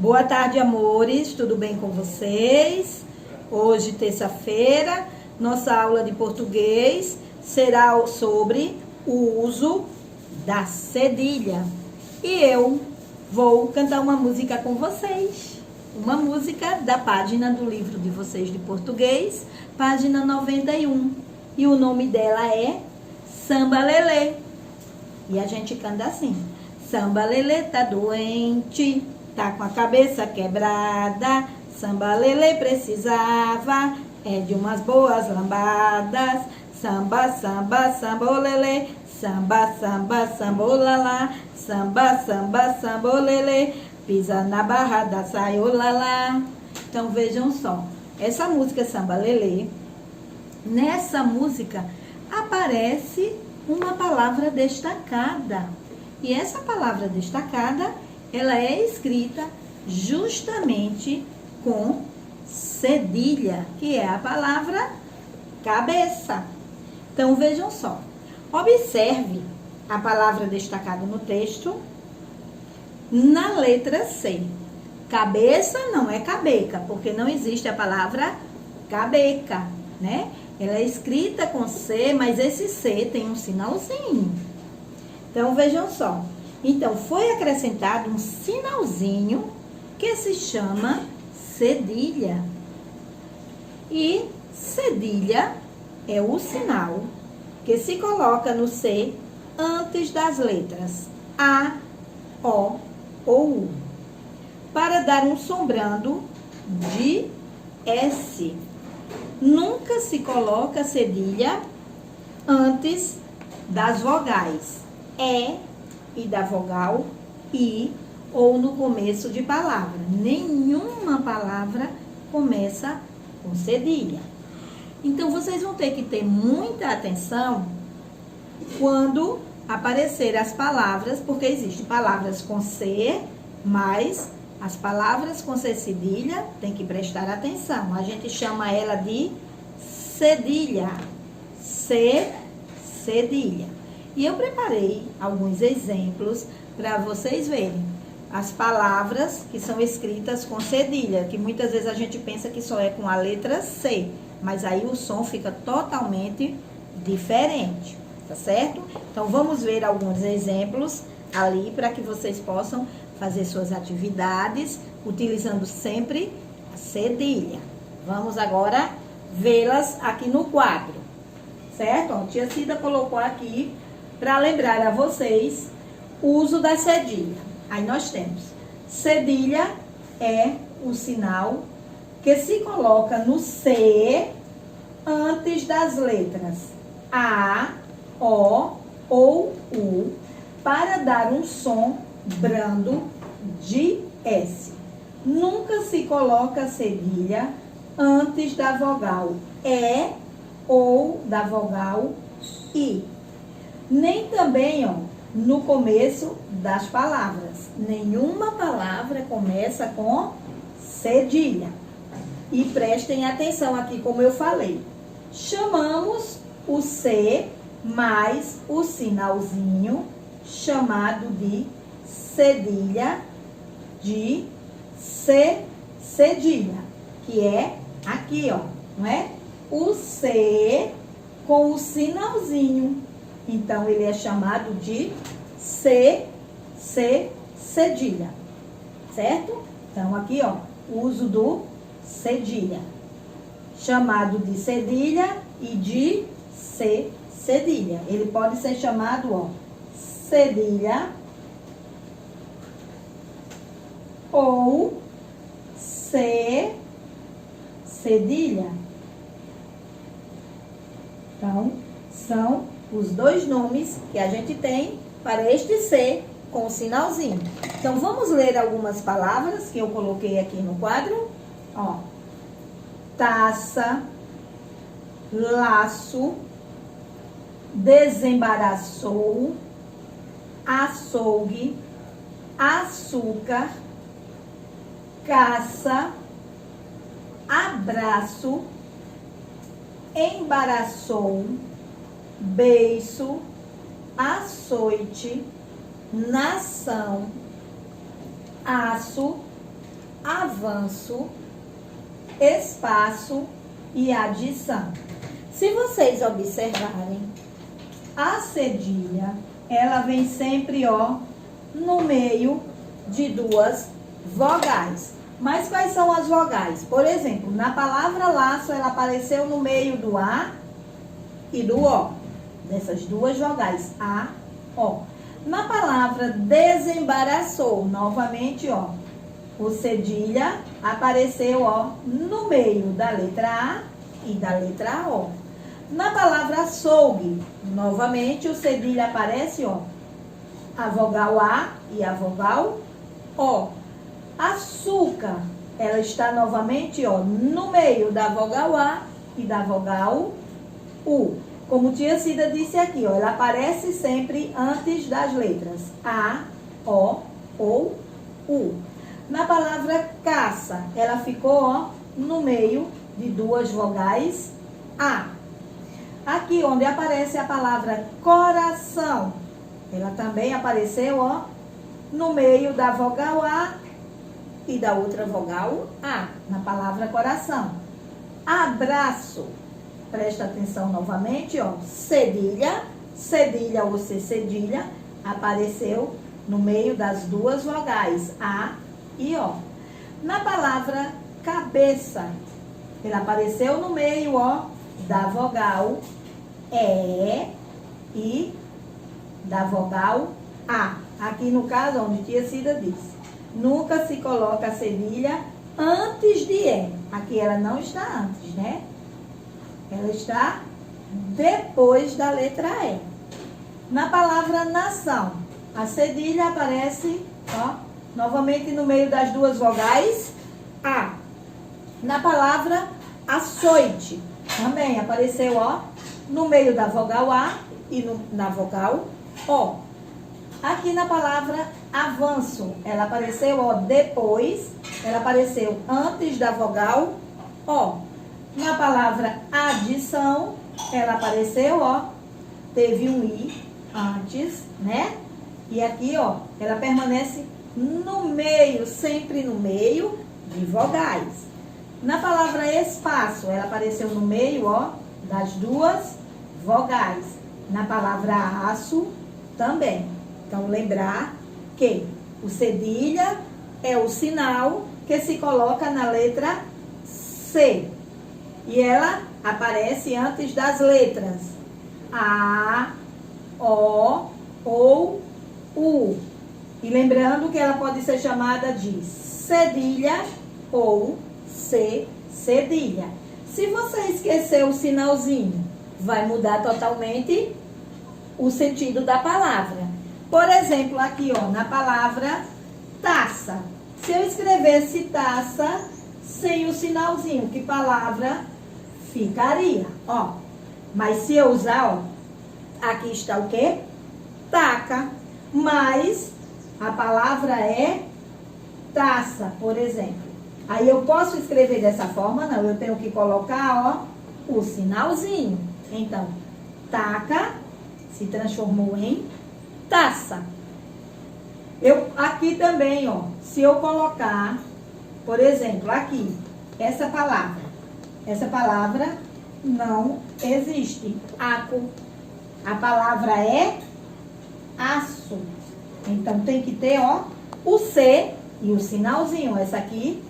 Boa tarde, amores, tudo bem com vocês? Hoje, terça-feira, nossa aula de português será sobre o uso da cedilha. E eu vou cantar uma música com vocês. Uma música da página do livro de vocês de português, página 91. E o nome dela é Samba Lelê. E a gente canta assim: Samba Lelê tá doente, tá com a cabeça quebrada. Samba Lelê precisava de umas boas lambadas. Samba, samba, samba, lelê. Samba, samba, samba, lalá. Samba, samba, samba, lelê. Pisa na barra da saia, lalá. Então vejam só, essa música Samba Lelê, nessa música aparece uma palavra destacada. E essa palavra destacada, ela é escrita justamente com cedilha, que é a palavra cabeça. Então, vejam só. Observe a palavra destacada no texto na letra C. Cabeça não é cabeca, porque não existe a palavra cabeca, né? Ela é escrita com C, mas esse C tem um sinalzinho. Então, vejam só. Então, foi acrescentado um sinalzinho que se chama cedilha. E cedilha é o sinal que se coloca no C antes das letras A, O ou U, para dar um som brando de S. Nunca se coloca cedilha antes das vogais e da vogal I ou no começo de palavra. Nenhuma palavra começa com cedilha. Então, vocês vão ter que ter muita atenção quando aparecer as palavras, porque existem palavras com C, mas as palavras com C cedilha tem que prestar atenção. A gente chama ela de cedilha. C cedilha. E eu preparei alguns exemplos para vocês verem as palavras que são escritas com cedilha, que muitas vezes a gente pensa que só é com a letra C, mas aí o som fica totalmente diferente, tá certo? Então, vamos ver alguns exemplos ali para que vocês possam fazer suas atividades utilizando sempre a cedilha. Vamos agora vê-las aqui no quadro, certo? A tia Cida colocou aqui para lembrar a vocês o uso da cedilha. Aí nós temos, cedilha é o sinal que se coloca no C antes das letras A, O ou U para dar um som brando de S. Nunca se coloca cedilha antes da vogal E ou da vogal I. Nem também, no começo das palavras. Nenhuma palavra começa com cedilha. E prestem atenção aqui, como eu falei. Chamamos o C mais o sinalzinho chamado de cedilha, de C cedilha, que é aqui, não é? O C com o sinalzinho. Então, ele é chamado de C cedilha, certo? Então, aqui, o uso do cedilha, chamado de cedilha e de C cedilha. Ele pode ser chamado, cedilha ou C cedilha. Então, são os dois nomes que a gente tem para este C com o sinalzinho. Então, vamos ler algumas palavras que eu coloquei aqui no quadro. Taça, laço, desembaraçou, açougue, açúcar, caça, abraço, embaraçou, beiço, açoite, nação, aço, avanço, espaço e adição. Se vocês observarem, a cedilha, ela vem sempre, ó, no meio de duas vogais. Mas quais são as vogais? Por exemplo, na palavra laço, ela apareceu no meio do A e do O. Dessas duas vogais, A, O. Na palavra desembaraçou, novamente, ó, o cedilha apareceu, ó, no meio da letra A e da letra O. Na palavra açougue, novamente, o cedilha aparece, ó, a vogal A e a vogal O. Açúcar, ela está novamente, ó, no meio da vogal A e da vogal U. Como tia Cida disse aqui, ó, ela aparece sempre antes das letras A, O ou U. Na palavra caça, ela ficou, ó, no meio de duas vogais A. Aqui onde aparece a palavra coração, ela também apareceu, ó, no meio da vogal A e da outra vogal A, na palavra coração. Abraço, presta atenção novamente, ó, cedilha, cedilha ou cedilha, apareceu no meio das duas vogais A e O. Na palavra cabeça, ela apareceu no meio, ó, da vogal E e da vogal A. Aqui no caso, onde tia Cida disse, nunca se coloca a cedilha antes de E. Aqui ela não está antes, né? Ela está depois da letra E. Na palavra nação, a cedilha aparece, ó, novamente no meio das duas vogais A. Na palavra açoite, também apareceu, ó, no meio da vogal A e na vogal O. Aqui na palavra avanço, ela apareceu, ó, depois, ela apareceu antes da vogal O. Na palavra adição, ela apareceu, ó, teve um I antes, né? E aqui, ó, ela permanece no meio, sempre no meio de vogais. Na palavra espaço, ela apareceu no meio, ó, das duas vogais. Na palavra aço, também. Então, lembrar que o cedilha é o sinal que se coloca na letra C. E ela aparece antes das letras A, O ou U. E lembrando que ela pode ser chamada de cedilha ou cedilha. Se você esquecer o sinalzinho, vai mudar totalmente o sentido da palavra. Por exemplo, aqui, ó, na palavra taça. Se eu escrevesse taça sem o sinalzinho, que palavra ficaria? Ó, mas se eu usar, ó, aqui está o quê? Taca. Mas a palavra é taça, por exemplo. Aí eu posso escrever dessa forma? Não, eu tenho que colocar, ó, o sinalzinho. Então, taca se transformou em taça. Aqui também, ó, se eu colocar, por exemplo, aqui, essa palavra não existe. Aco. A palavra é aço. Então, tem que ter, ó, o C e o sinalzinho. Essa aqui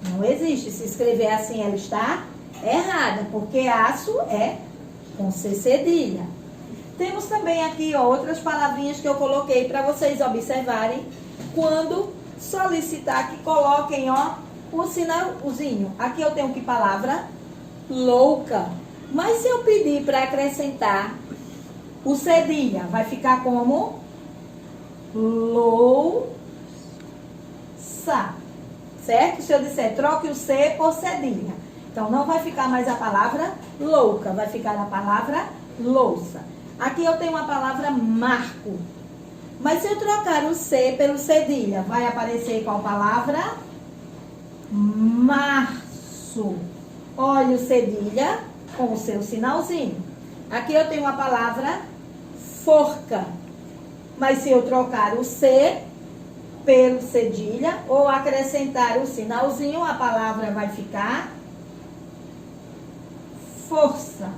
não existe. Se escrever assim, ela está errada, porque aço é com C cedilha. Temos também aqui, ó, outras palavrinhas que eu coloquei para vocês observarem quando solicitar que coloquem, ó, o sinalzinho. Aqui eu tenho que palavra louca. Mas se eu pedir para acrescentar o cedilha, vai ficar como louça. Certo? Se eu disser troque o C por cedilha. Então, não vai ficar mais a palavra louca, vai ficar a palavra louça. Aqui eu tenho uma palavra marco. Mas se eu trocar o C pelo cedilha, vai aparecer qual palavra? Março. Olha o cedilha com o seu sinalzinho. Aqui eu tenho uma palavra forca. Mas se eu trocar o C pelo cedilha, ou acrescentar o sinalzinho, a palavra vai ficar força.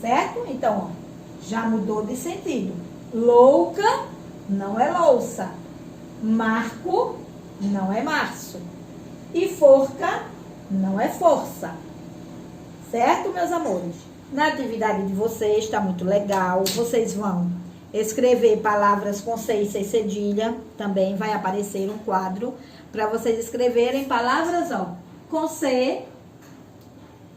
Certo? Então, ó, já mudou de sentido. Louca não é louça. Marco não é março. E forca não é força. Certo, meus amores? Na atividade de vocês, está muito legal. Vocês vão escrever palavras com C e sem cedilha. Também vai aparecer um quadro para vocês escreverem palavras, ó, com C,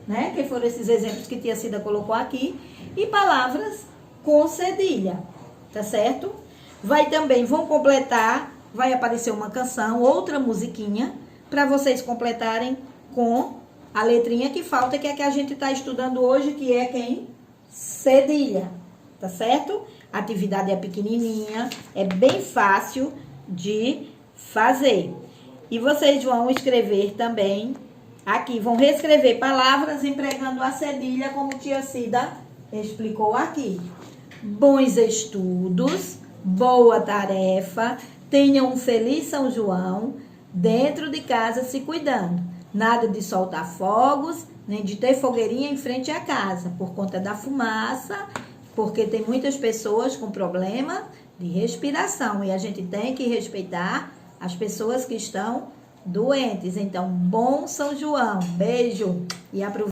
né? Que foram esses exemplos que Tia Cida colocou aqui. E palavras com cedilha, tá certo? Vão completar, vai aparecer uma canção, outra musiquinha, para vocês completarem com a letrinha que falta, que é que a gente está estudando hoje, que é quem? Cedilha, tá certo? A atividade é pequenininha, é bem fácil de fazer. E vocês vão escrever também, aqui, vão reescrever palavras empregando a cedilha, como Tia Cida explicou aqui. Bons estudos, boa tarefa, tenham um feliz São João, dentro de casa se cuidando. Nada de soltar fogos, nem de ter fogueirinha em frente à casa, por conta da fumaça, porque tem muitas pessoas com problema de respiração e a gente tem que respeitar as pessoas que estão doentes. Então, bom São João, beijo e aproveita.